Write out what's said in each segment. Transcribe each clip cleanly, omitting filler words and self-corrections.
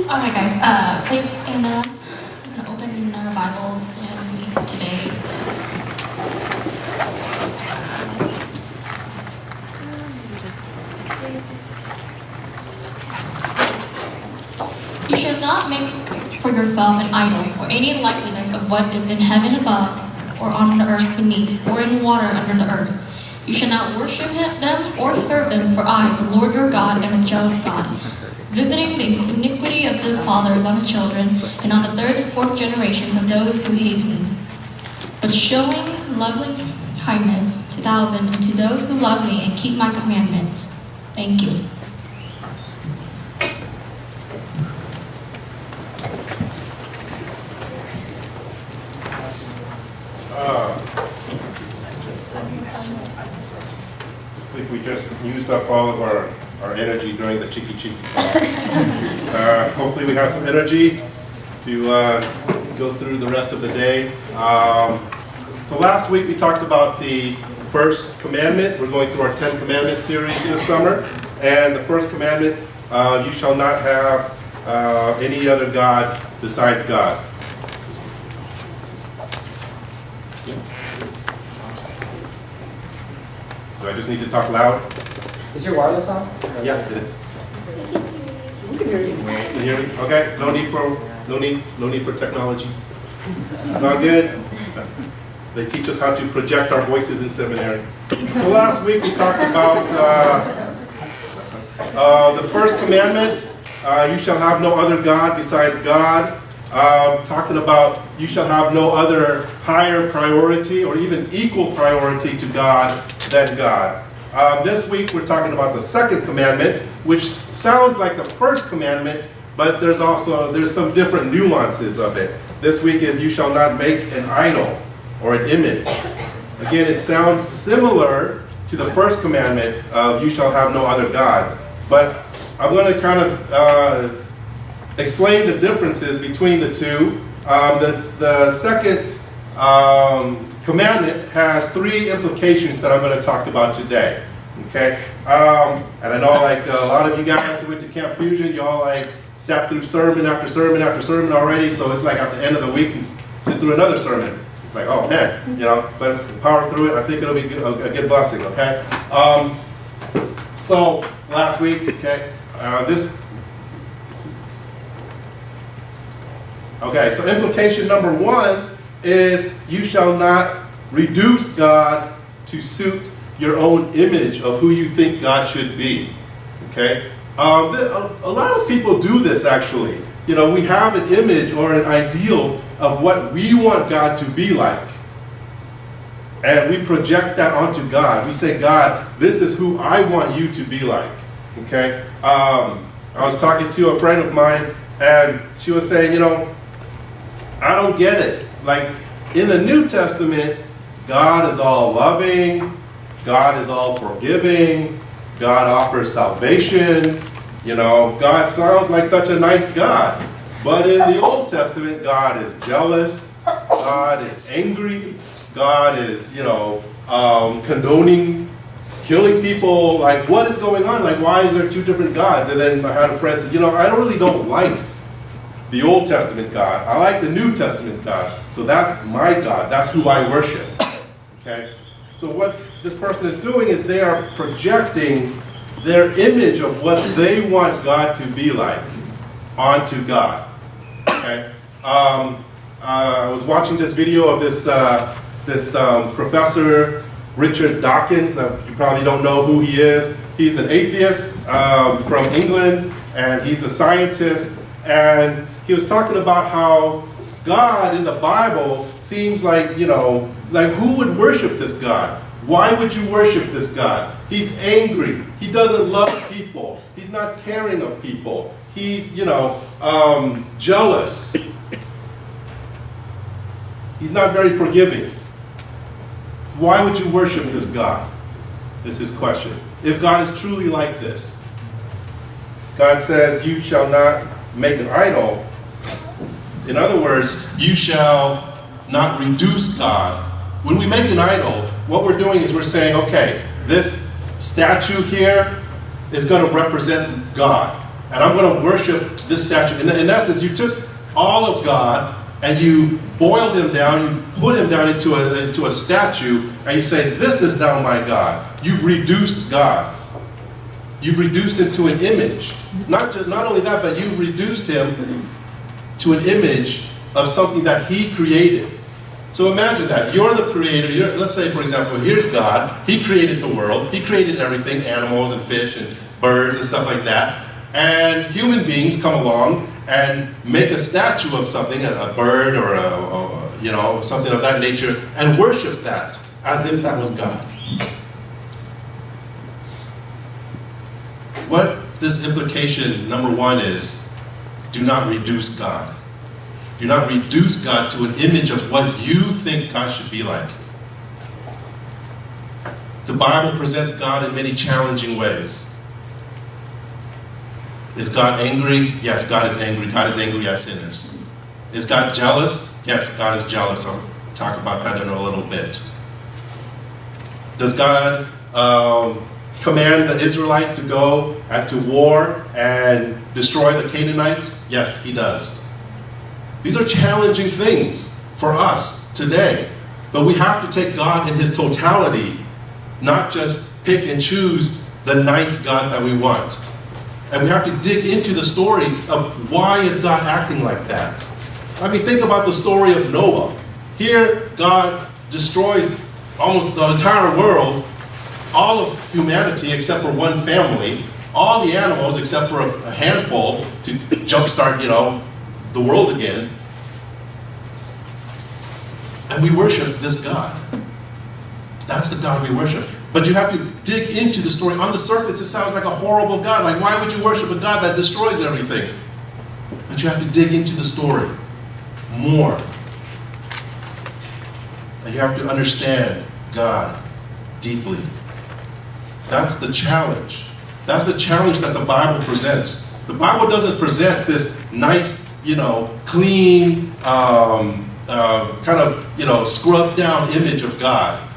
Alright guys, please stand up. I'm going to open our Bibles and read today. You shall not make for yourself an idol or any likeness of what is in heaven above, or on the earth beneath, or in water under the earth. You shall not worship them or serve them, for I, the Lord your God, am a jealous God, visiting the iniquity of the fathers on the children, and on the third and fourth generations of those who hate me, but showing loving kindness to thousands, and to those who love me and keep my commandments. Thank you. I think we just used up all of our energy during the Cheeky Cheeky song. Hopefully we have some energy to go through the rest of the day. So last week we talked about the first commandment. We're going through our 10 Commandments series this summer. And the first commandment, you shall not have any other God besides God. Do I just need to talk loud? Is your wireless on? Yeah, it is. We can hear you. Can you hear me? Okay. No need for technology. It's all good. They teach us how to project our voices in seminary. So last week we talked about the first commandment. You shall have no other God besides God. Talking about you shall have no other higher priority or even equal priority to God than God. This week we're talking about the second commandment, which sounds like the first commandment, but there's some different nuances of it. This week is you shall not make an idol or an image. Again, it sounds similar to the first commandment of you shall have no other gods, but I'm going to kind of explain the differences between the two. The second commandment has three implications that I'm going to talk about today. Okay, and I know like a lot of you guys who went to Camp Fusion, y'all like sat through sermon after sermon after sermon already. So it's like at the end of the week, you sit through another sermon. It's like, oh man, you know. But power through it. I think it'll be a good blessing. Okay. So last week, okay, Okay, so implication number one is you shall not reduce God to suit your own image of who you think God should be. Okay? A lot of people do this actually. You know, we have an image or an ideal of what we want God to be like. And we project that onto God. We say, God, this is who I want you to be like. Okay? I was talking to a friend of mine and she was saying, you know, I don't get it. Like, in the New Testament, God is all loving, God is all forgiving, God offers salvation, you know, God sounds like such a nice God. But in the Old Testament, God is jealous, God is angry, God is, you know, condoning killing people. Like, what is going on? Like, why is there two different gods? And then I had a friend say, you know, I really don't like the Old Testament God. I like the New Testament God. So that's my God. That's who I worship. Okay? So what this person is doing is they are projecting their image of what they want God to be like onto God. Okay? I was watching this video of this Professor Richard Dawkins. You probably don't know who he is. He's an atheist from England, and he's a scientist. And he was talking about how God in the Bible seems like, you know, like who would worship this God? Why would you worship this God? He's angry. He doesn't love people. He's not caring of people. He's, you know, jealous. He's not very forgiving. Why would you worship this God? Is his question. If God is truly like this. God says, you shall not make an idol. In other words, you shall not reduce God. When we make an idol, what we're doing is we're saying, okay, this statue here is going to represent God. and I'm going to worship this statue. In essence, you took all of God and you boiled him down, you put him down into a statue, and you say, this is now my God. You've reduced God. You've reduced him to an image. Not only that, but you've reduced him to an image of something that he created. So imagine that. You're the creator. Let's say, for example, here's God. He created the world. He created everything, animals and fish and birds and stuff like that. And human beings come along and make a statue of something, a bird or something of that nature, and worship that as if that was God. What this implication, number one, is do not reduce God. Do not reduce God to an image of what you think God should be like. The Bible presents God in many challenging ways. Is God angry? Yes, God is angry. God is angry at sinners. Is God jealous? Yes, God is jealous. I'll talk about that in a little bit. Does God command the Israelites to go to war and destroy the Canaanites? Yes, he does. These are challenging things for us today. But we have to take God in his totality, not just pick and choose the nice God that we want. And we have to dig into the story of why is God acting like that. I mean, think about the story of Noah. Here, God destroys almost the entire world, all of humanity except for one family, all the animals except for a handful to jumpstart, the world again. And we worship this God. That's the God we worship. But you have to dig into the story. On the surface, it sounds like a horrible God. Like, why would you worship a God that destroys everything? But you have to dig into the story more. And you have to understand God deeply. That's the challenge. That's the challenge that the Bible presents. The Bible doesn't present this nice, clean, scrubbed down image of God.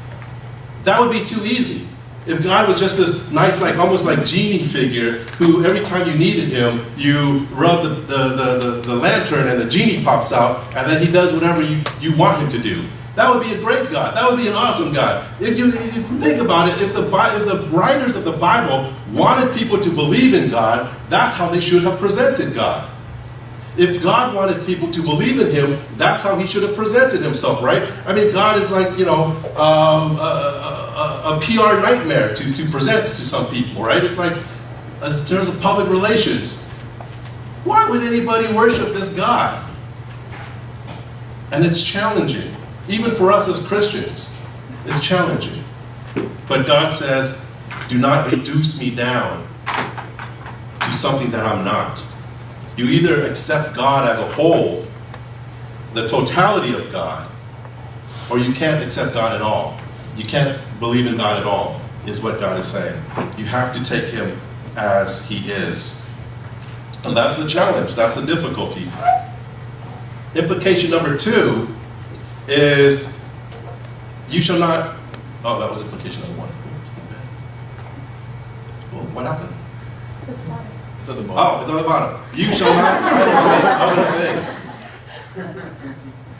That would be too easy. If God was just this nice, almost like genie figure who every time you needed him, you rub the lantern and the genie pops out and then he does whatever you want him to do. That would be a great God. That would be an awesome God. If you think about it, if the writers of the Bible wanted people to believe in God, that's how they should have presented God. If God wanted people to believe in him, that's how he should have presented himself, right? I mean, God is like, a PR nightmare to present to some people, right? It's like, in terms of public relations, why would anybody worship this God? And it's challenging. Even for us as Christians, it's challenging. But God says, do not reduce me down to something that I'm not. You either accept God as a whole, the totality of God, or you can't accept God at all. You can't believe in God at all, is what God is saying. You have to take him as he is. And that's the challenge. That's the difficulty. Implication number 2 is you shall not... Oh, that was implication number 1. Oops, my bad. Oh, what happened? It's on the bottom. Oh, it's on the bottom. You shall not idolize other things.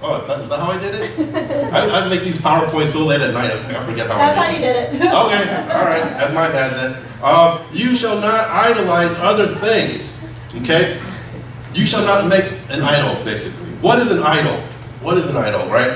Oh, is that how I did it? I make these PowerPoints so late at night, I forget how That's I how did you did it. Okay, all right. That's my bad then. You shall not idolize other things. Okay? You shall not make an idol, basically. What is an idol? What is an idol, right?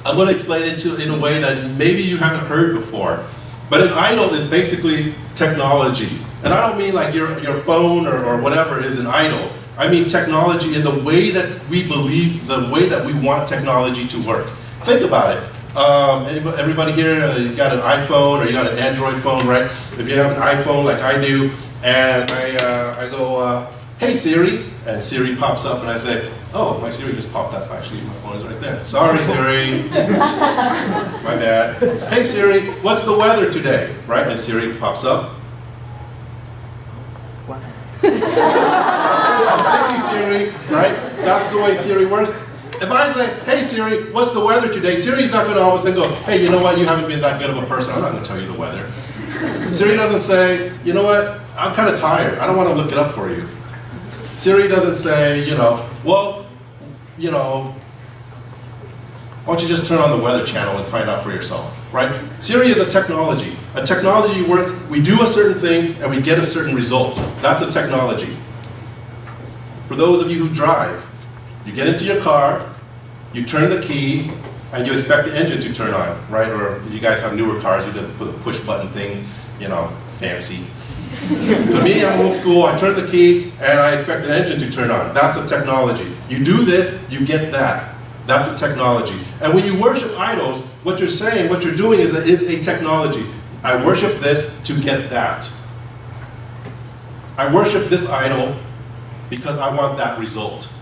I'm going to explain it in a way that maybe you haven't heard before. But an idol is basically technology. And I don't mean like your phone or whatever is an idol. I mean technology in the way that we believe, the way that we want technology to work. Think about it. Everybody here, you got an iPhone or you got an Android phone, right? If you have an iPhone like I do, and I go, hey Siri, and Siri pops up and I say, oh, my Siri just popped up. Actually, my phone is right there. Sorry, Siri. My bad. Hey Siri, what's the weather today? Right? And Siri pops up. Thank you, Siri. Right? That's the way Siri works. If I say, hey Siri, what's the weather today? Siri's not going to all of a sudden go, hey, you know what? You haven't been that good of a person. I'm not going to tell you the weather. Siri doesn't say, you know what? I'm kind of tired. I don't want to look it up for you. Siri doesn't say, well, why don't you just turn on the Weather Channel and find out for yourself, right? Siri is a technology. A technology works, we do a certain thing and we get a certain result. That's a technology. For those of you who drive, you get into your car, you turn the key, and you expect the engine to turn on, right? Or you guys have newer cars, you just put a push button thing, fancy. For me, I'm old school, I turn the key, and I expect the engine to turn on. That's a technology. You do this, you get that. That's a technology. And when you worship idols, what you're saying, what you're doing is a technology. I worship this to get that. I worship this idol because I want that result.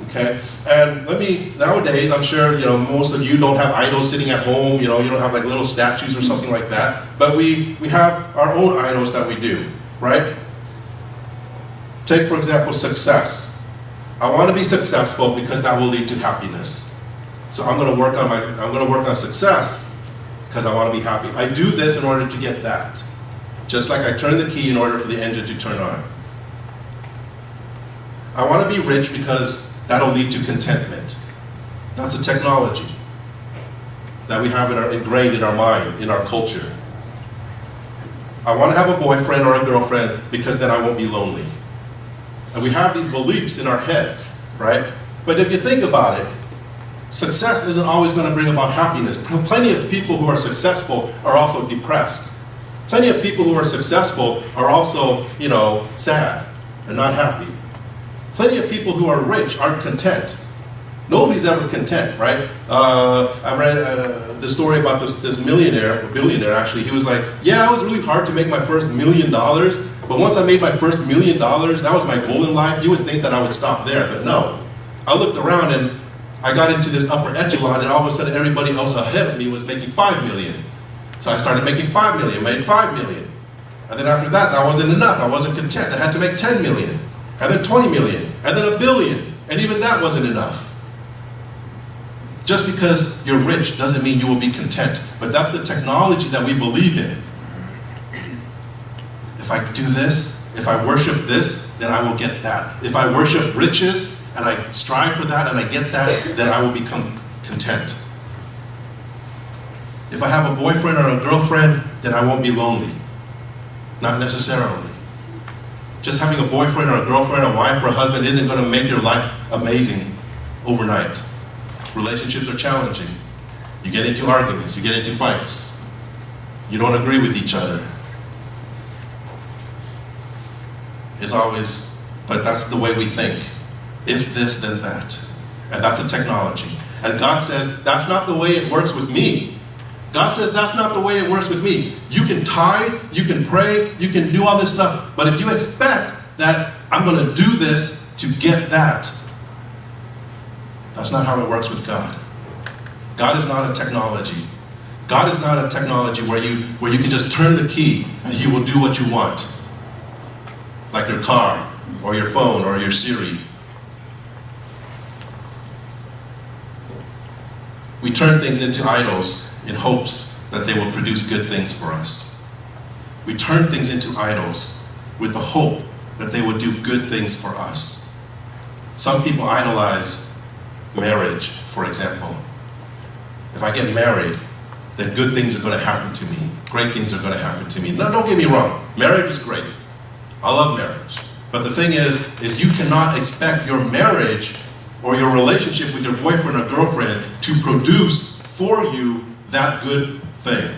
Okay? And nowadays, I'm sure, most of you don't have idols sitting at home, you don't have like little statues or something like that. But we have our own idols that we do, right? Take, for example, success. I want to be successful because that will lead to happiness. So I'm going to work on success because I want to be happy. I do this in order to get that. Just like I turn the key in order for the engine to turn on. I want to be rich because that'll lead to contentment. That's a technology that we have ingrained in our mind, in our culture. I want to have a boyfriend or a girlfriend because then I won't be lonely. And we have these beliefs in our heads, right? But if you think about it, success isn't always going to bring about happiness. Plenty of people who are successful are also depressed. Plenty of people who are successful are also, sad and not happy. Plenty of people who are rich aren't content. Nobody's ever content, right? I read the story about this billionaire actually. He was like, yeah, it was really hard to make my first $1 million, but once I made my first $1 million, that was my goal in life. You would think that I would stop there, but no. I looked around and I got into this upper echelon, and all of a sudden everybody else ahead of me was making $5 million. So I started making $5 million, made $5 million. And then after that wasn't enough. I wasn't content. I had to make $10 million. And then 20 million, and then $1 billion, and even that wasn't enough. Just because you're rich doesn't mean you will be content, but that's the technology that we believe in. If I do this, if I worship this, then I will get that. If I worship riches, and I strive for that, and I get that, then I will become content. If I have a boyfriend or a girlfriend, then I won't be lonely. Not necessarily. Just having a boyfriend or a girlfriend, a wife or a husband isn't going to make your life amazing overnight. Relationships are challenging. You get into arguments, you get into fights. You don't agree with each other. But that's the way we think. If this, then that. And that's a technology. And God says, that's not the way it works with me. God says that's not the way it works with me. You can tithe, you can pray, you can do all this stuff, but if you expect that I'm going to do this to get that, that's not how it works with God. God is not a technology. God is not a technology where you can just turn the key and He will do what you want. Like your car, or your phone, or your Siri. We turn things into idols in hopes that they will produce good things for us. We turn things into idols with the hope that they will do good things for us. Some people idolize marriage, for example. If I get married, then good things are going to happen to me. Great things are going to happen to me. Now, don't get me wrong. Marriage is great. I love marriage. But the thing is you cannot expect your marriage or your relationship with your boyfriend or girlfriend to produce for you that good thing.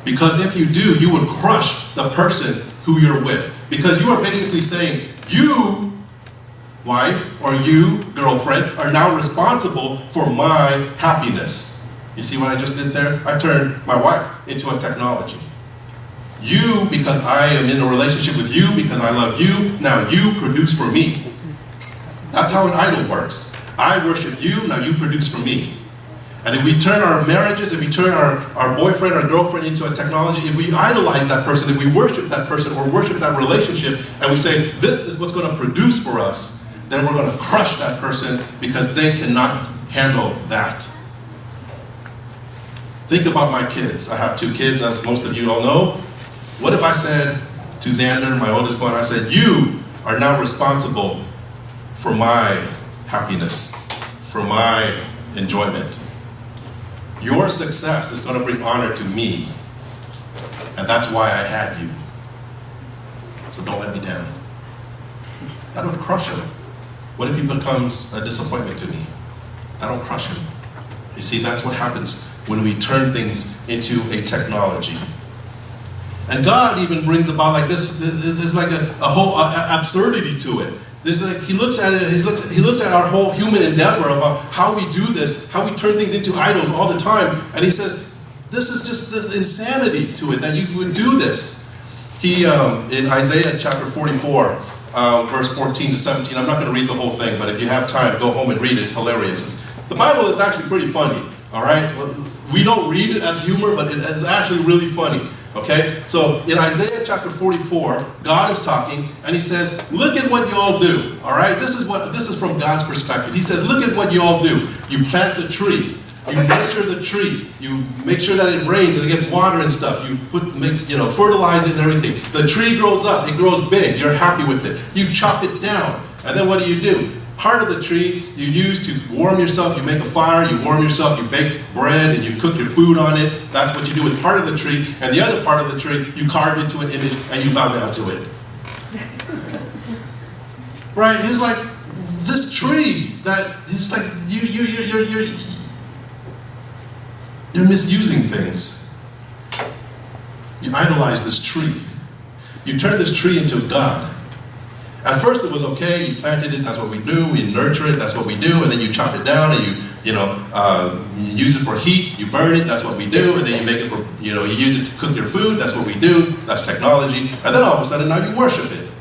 Because if you do, you would crush the person who you're with. Because you are basically saying, you, wife, or you, girlfriend, are now responsible for my happiness. You see what I just did there? I turned my wife into a technology. You, because I am in a relationship with you, because I love you, now you produce for me. That's how an idol works. I worship you, now you produce for me. And if we turn our marriages, if we turn our boyfriend or girlfriend into a technology, if we idolize that person, if we worship that person or worship that relationship, and we say, this is what's going to produce for us, then we're going to crush that person because they cannot handle that. Think about my kids. I have 2 kids, as most of you all know. What if I said, to Xander, my oldest one, I said, you are now responsible for my happiness, for my enjoyment. Your success is going to bring honor to me, and that's why I had you. So don't let me down. That would crush him. What if he becomes a disappointment to me? That don't crush him. You see, that's what happens when we turn things into a technology. And God even brings about like this, there's like a whole absurdity to it. There's like, he looks at it, he looks at our whole human endeavor about how we do this, how we turn things into idols all the time, and he says, this is just this insanity to it, that you would do this. He, in Isaiah chapter 44, verse 14 to 17, I'm not going to read the whole thing, but if you have time, go home and read it, it's hilarious. The Bible is actually pretty funny, all right? We don't read it as humor, but it is actually really funny. Okay, so in Isaiah chapter 44, God is talking, and he says, look at what you all do, all right? This is from God's perspective. He says, look at what you all do. You plant the tree, you nurture the tree, you make sure that it rains and it gets water and stuff, you fertilize it and everything. The tree grows up, it grows big, you're happy with it. You chop it down, and then what do? Part of the tree you use to warm yourself. You make a fire, you warm yourself, you bake bread, and you cook your food on it. That's what you do with part of the tree. And the other part of the tree, you carve into an image and you bow down to it. Right? It's like this tree that it's like you're misusing things. You idolize this tree. You turn this tree into God. At first it was okay, you planted it, that's what we do, we nurture it, that's what we do, and then you chop it down and you use it for heat, you burn it, that's what we do, and then you make it for, you use it to cook your food, that's what we do, that's technology, and then all of a sudden now you worship it.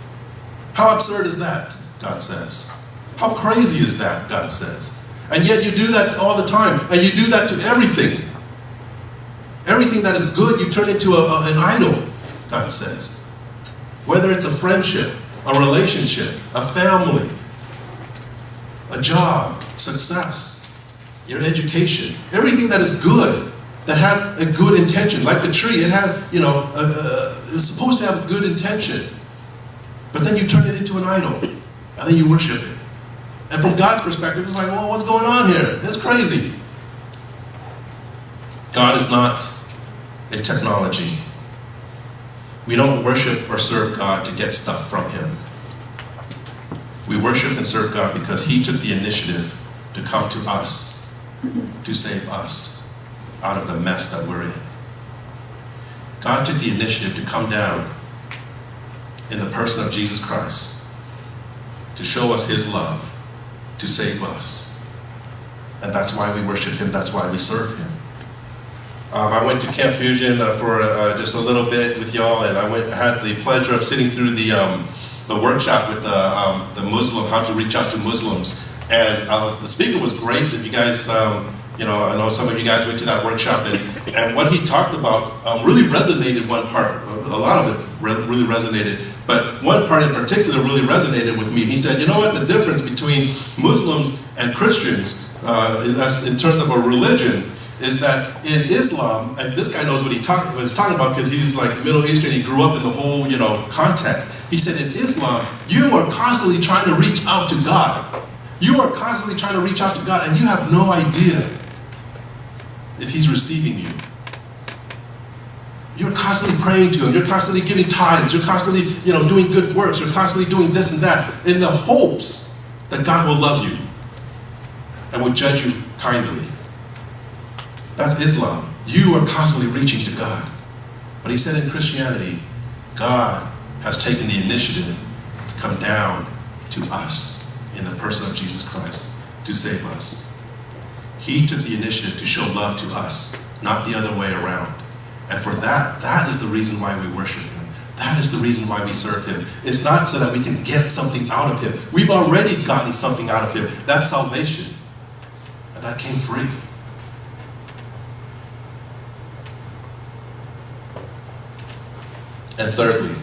How absurd is that, God says? How crazy is that, God says? And yet you do that all the time, and you do that to everything. Everything that is good, you turn into an idol, God says. Whether it's a friendship, a relationship, a family, a job, success, your education, everything that is good, that has a good intention, like the tree, it has, it's supposed to have a good intention, but then you turn it into an idol, and then you worship it. And from God's perspective, it's like, well, what's going on here? It's crazy. God is not a technology. We don't worship or serve God to get stuff from him. We worship and serve God because he took the initiative to come to us, to save us out of the mess that we're in. God took the initiative to come down in the person of Jesus Christ to show us his love, to save us. And that's why we worship him, that's why we serve him. I went to Camp Fusion for just a little bit with y'all, and I had the pleasure of sitting through the workshop with the Muslim, how to reach out to Muslims. And the speaker was great. If you guys, I know some of you guys went to that workshop, and what he talked about really resonated one part. A lot of it really resonated, but one part in particular really resonated with me. He said, you know what, the difference between Muslims and Christians in terms of a religion is that in Islam, and this guy knows what he's talking about because he's like Middle Eastern, he grew up in the whole, context. He said in Islam, you are constantly trying to reach out to God. You are constantly trying to reach out to God, and you have no idea if he's receiving you. You're constantly praying to him. You're constantly giving tithes. You're constantly, doing good works. You're constantly doing this and that in the hopes that God will love you and will judge you kindly. That's Islam. You are constantly reaching to God. But he said in Christianity, God has taken the initiative to come down to us in the person of Jesus Christ to save us. He took the initiative to show love to us, not the other way around. And for that is the reason why we worship him. That is the reason why we serve him. It's not so that we can get something out of him. We've already gotten something out of him. That's salvation. And that came free. And thirdly,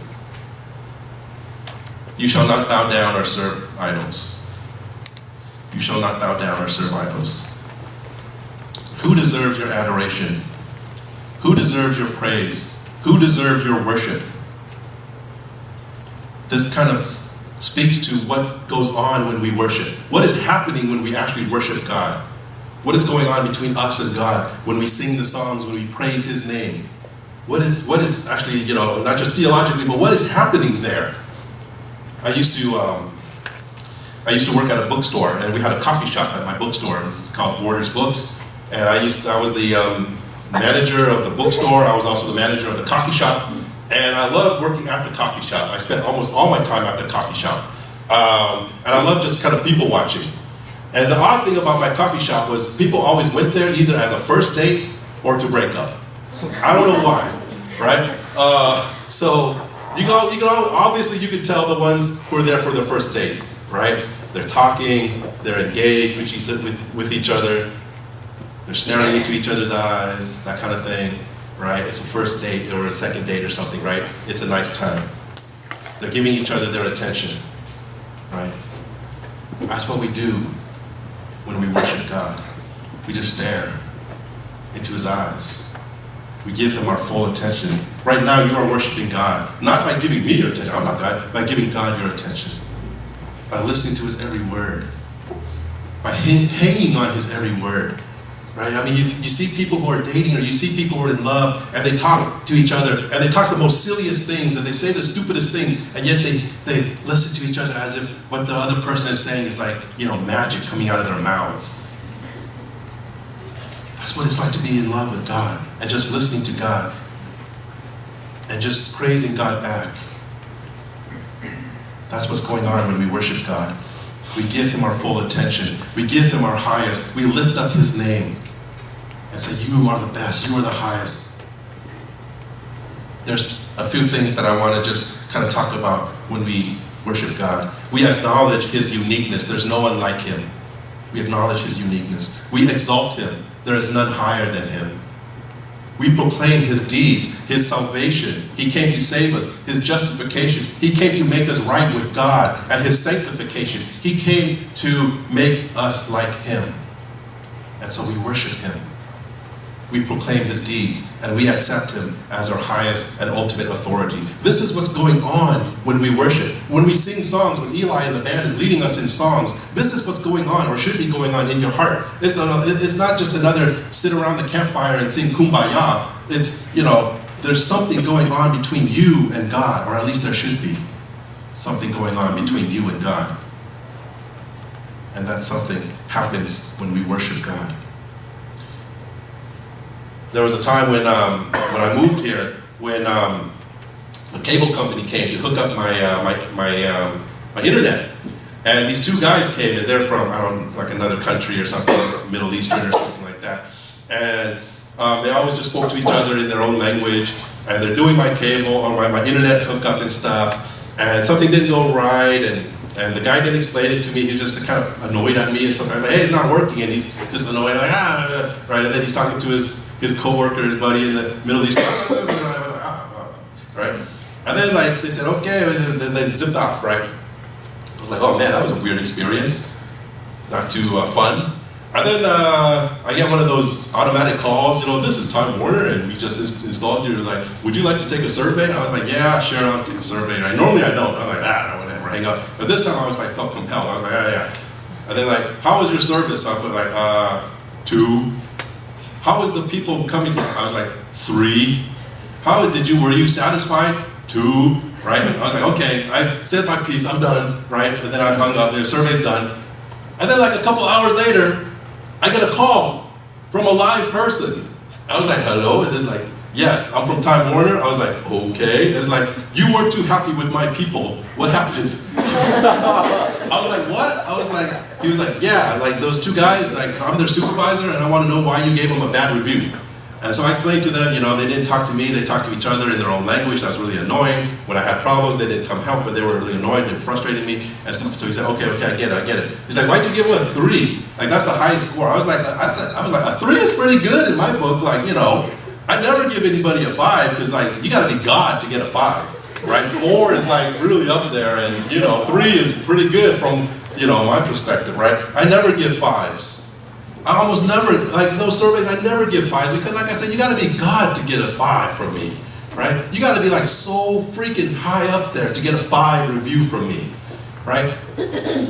you shall not bow down or serve idols. You shall not bow down or serve idols. Who deserves your adoration? Who deserves your praise? Who deserves your worship? this kind of speaks to what goes on when we worship. What is happening when we actually worship God? What is going on between us and God when we sing the songs, when we praise His name? What is actually, you know, not just theologically, but what is happening there? I used to work at a bookstore, and we had a coffee shop at my bookstore. It was called Borders Books, and I was the manager of the bookstore. I was also the manager of the coffee shop, and I loved working at the coffee shop. I spent almost all my time at the coffee shop, and I loved just kind of people watching. And the odd thing about my coffee shop was people always went there either as a first date or to break up. I don't know why, right? So you can obviously you can tell the ones who are there for their first date, right? They're talking, they're engaged with each other, they're staring into each other's eyes, that kind of thing, right? It's a first date or a second date or something, right? It's a nice time. They're giving each other their attention, right? That's what we do when we worship God. We just stare into His eyes. We give Him our full attention. Right now you are worshiping God, not by giving me your attention, I'm not God, by giving God your attention. By listening to His every word. By hanging on His every word. Right? I mean, you see people who are dating, or you see people who are in love, and they talk to each other, and they talk the most silliest things, and they say the stupidest things, and yet they listen to each other as if what the other person is saying is like, you know, magic coming out of their mouths. That's what it's like to be in love with God, and just listening to God, and just praising God back. That's what's going on when we worship God. We give Him our full attention. We give Him our highest. We lift up His name and say, you are the best. You are the highest. There's a few things that I want to just kind of talk about when we worship God. We acknowledge His uniqueness. There's no one like Him. We acknowledge His uniqueness. We exalt Him. There is none higher than Him. We proclaim His deeds, His salvation. He came to save us. His justification. He came to make us right with God. And His sanctification. He came to make us like Him. And so we worship Him. We proclaim His deeds. And we accept Him as our highest and ultimate authority. This is what's going on when we worship. When we sing songs, when Eli and the band is leading us in songs, this is what's going on, or should be going on in your heart. It's not just another sit around the campfire and sing Kumbaya. It's, you know, there's something going on between you and God, or at least there should be something going on between you and God. And that something happens when we worship God. There was a time when I moved here, when the cable company came to hook up my internet, and these two guys came, and they're from, I don't know, like another country or something, Middle Eastern or something like that, and they always just spoke to each other in their own language, and they're doing my cable or my internet hookup and stuff, and something didn't go right, and the guy didn't explain it to me. He was just kind of annoyed at me and stuff. I'm like, hey, it's not working. And he's just annoyed, like, right? And then he's talking to his coworker, his buddy in the Middle East, right? And then, like, they said, okay, and then they zipped off, right? I was like, oh man, that was a weird experience. Not too fun. And then I get one of those automatic calls, you know, this is Time Warner, and we just installed you. Like, would you like to take a survey? And I was like, yeah, sure, I'll take a survey. Right? Normally I don't. I was like, I would never hang up. But this time I was like, felt compelled. I was like, yeah. And then like, how was your service? I put like, 2. How was the people coming to? I was like, 3. Were you satisfied? 2. Right? I was like, okay, I said my piece, I'm done, right? And then I hung up, the survey's done. And then like a couple hours later, I get a call from a live person. I was like, hello? And it's like, yes, I'm from Time Warner. I was like, okay. It's like, you weren't too happy with my people. What happened? I was like, what? He was like, yeah, like those 2 guys, like I'm their supervisor and I want to know why you gave them a bad review. And so I explained to them, you know, they didn't talk to me, they talked to each other in their own language. That was really annoying. When I had problems, they didn't come help, but they were really annoyed, they frustrated me and stuff. So he said, okay, I get it. He's like, why'd you give him a 3? Like that's the highest score. I was like, a 3 is pretty good in my book. Like, you know, I never give anybody a 5 because like you got to be God to get a 5, right? 4 is like really up there, and you know, 3 is pretty good from, you know, my perspective, right? I never give 5s. I almost never, like those surveys, I never give 5s because like I said, you got to be God to get a 5 from me, right? You got to be like so freaking high up there to get a 5 review from me, right?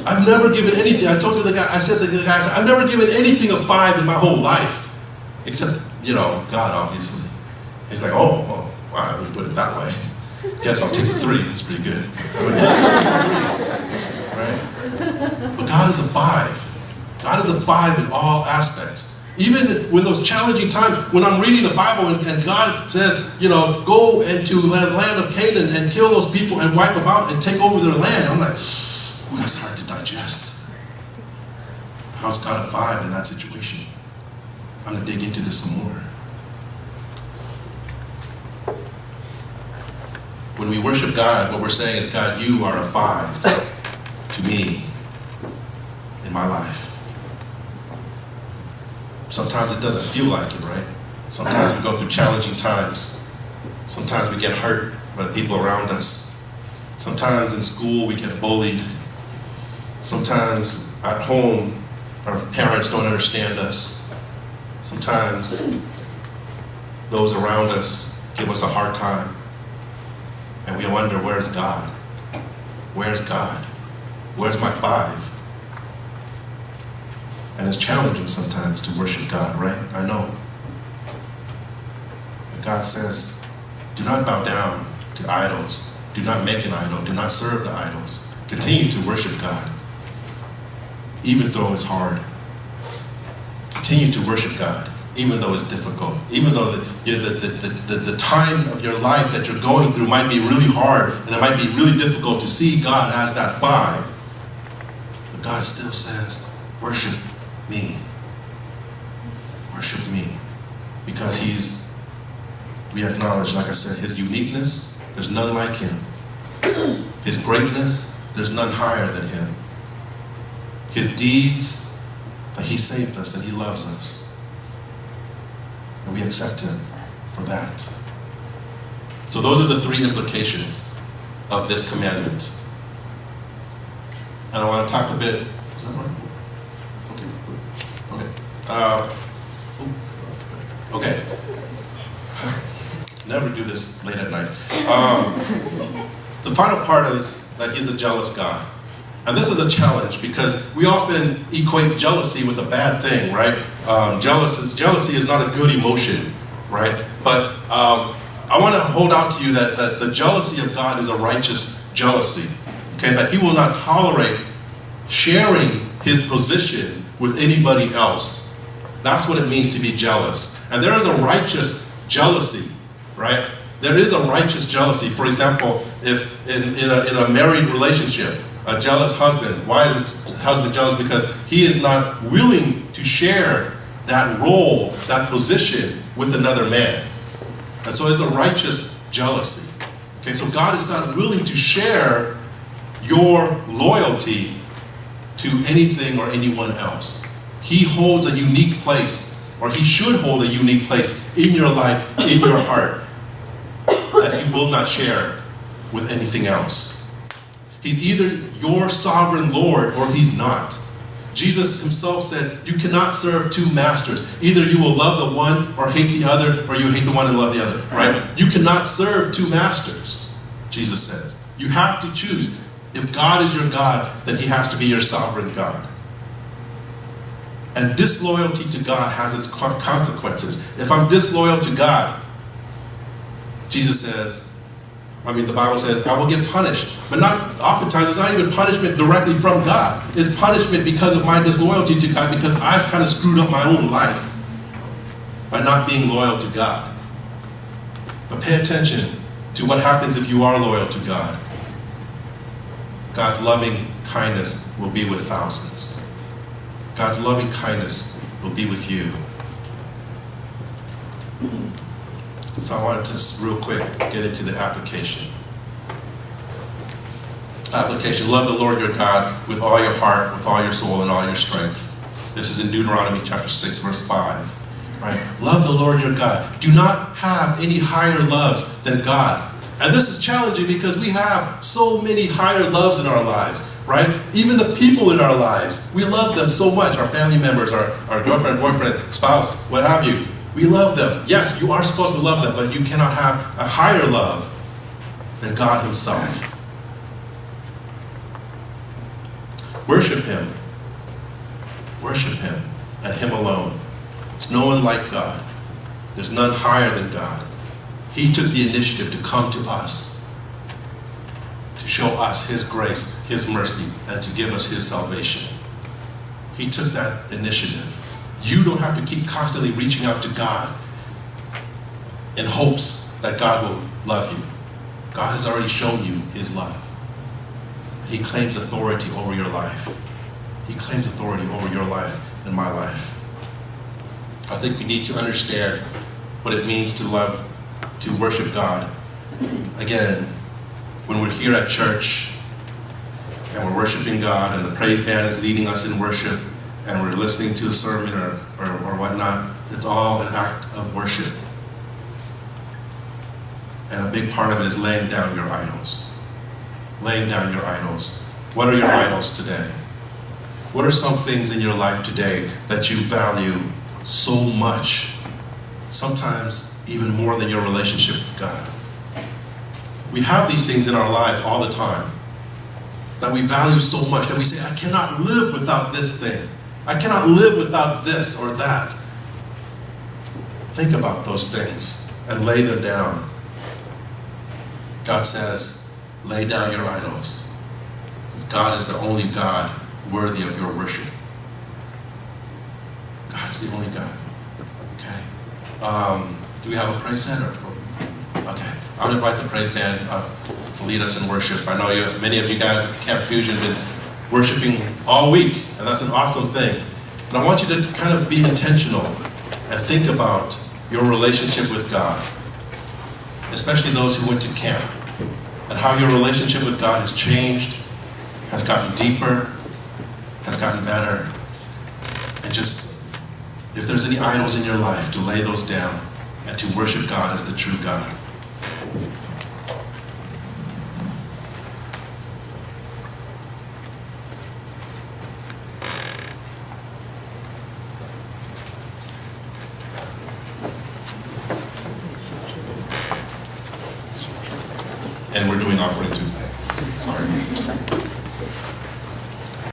I've never given anything. I told to the guy, I said to the guy, I said, I've never given anything a 5 in my whole life, except, you know, God, obviously. He's like, oh, wow, let me put it that way. Guess I'll take a 3. It's pretty good. I'm like, yeah, right? But God is a 5. God is a 5 in all aspects. Even when those challenging times, when I'm reading the Bible and God says, you know, go into the land of Canaan and kill those people and wipe them out and take over their land, I'm like, ooh, that's hard to digest. How's God a 5 in that situation? I'm going to dig into this some more. When we worship God, what we're saying is, God, you are a 5 to me in my life. Sometimes it doesn't feel like it, right? Sometimes we go through challenging times. Sometimes we get hurt by the people around us. Sometimes in school we get bullied. Sometimes at home our parents don't understand us. Sometimes those around us give us a hard time. And we wonder, where's God? Where's God? Where's my 5? And it's challenging sometimes to worship God, right? I know. But God says, do not bow down to idols. Do not make an idol. Do not serve the idols. Continue to worship God, even though it's hard. Continue to worship God, even though it's difficult. Even though the time of your life that you're going through might be really hard, and it might be really difficult to see God as that 5. But God still says, worship me. Worship me. Because we acknowledge, like I said, his uniqueness, there's none like him. His greatness, there's none higher than him. His deeds, that he saved us and he loves us. And we accept him for that. So those are the 3 implications of this commandment. And I want to talk a bit. Is that right? Okay. Never do this late at night. The final part is that he's a jealous God. And this is a challenge because we often equate jealousy with a bad thing, right? Jealousy is not a good emotion, right? But I want to hold out to you that the jealousy of God is a righteous jealousy, okay? That he will not tolerate sharing his position with anybody else. That's what it means to be jealous. And there is a righteous jealousy, right? There is a righteous jealousy. For example, if in a married relationship, a jealous husband, why is the husband jealous? Because he is not willing to share that role, that position with another man. And so it's a righteous jealousy. Okay, so God is not willing to share your loyalty to anything or anyone else. He holds a unique place, or he should hold a unique place in your life, in your heart, that he will not share with anything else. He's either your sovereign Lord or he's not. Jesus himself said, you cannot serve 2 masters. Either you will love the one or hate the other, or you hate the one and love the other, right? You cannot serve 2 masters, Jesus says. You have to choose. If God is your God, then he has to be your sovereign God. And disloyalty to God has its consequences. If I'm disloyal to God, the Bible says, I will get punished. But oftentimes it's not even punishment directly from God. It's punishment because of my disloyalty to God, because I've kind of screwed up my own life by not being loyal to God. But pay attention to what happens if you are loyal to God. God's loving kindness will be with thousands. God's loving kindness will be with you. So I want to just real quick get into the application. Application, love the Lord your God with all your heart, with all your soul, and all your strength. This is in Deuteronomy chapter 6, verse 5. Right? Love the Lord your God. Do not have any higher loves than God. And this is challenging because we have so many higher loves in our lives, right? Even the people in our lives, we love them so much. Our family members, our girlfriend, boyfriend, spouse, what have you. We love them. Yes, you are supposed to love them, but you cannot have a higher love than God himself. Worship him. Worship him and him alone. There's no one like God. There's none higher than God. He took the initiative to come to us, to show us his grace, his mercy, and to give us his salvation. He took that initiative. You don't have to keep constantly reaching out to God in hopes that God will love you. God has already shown you his love. He claims authority over your life. He claims authority over your life and my life. I think we need to understand what it means to love, to worship God. Again, when we're here at church and we're worshiping God and the praise band is leading us in worship and we're listening to a sermon or whatnot, it's all an act of worship. And a big part of it is laying down your idols. Laying down your idols. What are your idols today? What are some things in your life today that you value so much? Sometimes even more than your relationship with God. We have these things in our lives all the time that we value so much that we say, I cannot live without this thing. I cannot live without this or that. Think about those things and lay them down. God says, lay down your idols. God is the only God worthy of your worship. God is the only God. Okay. Do we have a praise center? Okay. I would invite the praise band to lead us in worship. I know many of you guys at Camp Fusion have been worshiping all week, and that's an awesome thing. And I want you to kind of be intentional and think about your relationship with God, especially those who went to camp, and how your relationship with God has changed, has gotten deeper, has gotten better. And just, if there's any idols in your life, to lay those down and to worship God as the true God. And we're doing offering too.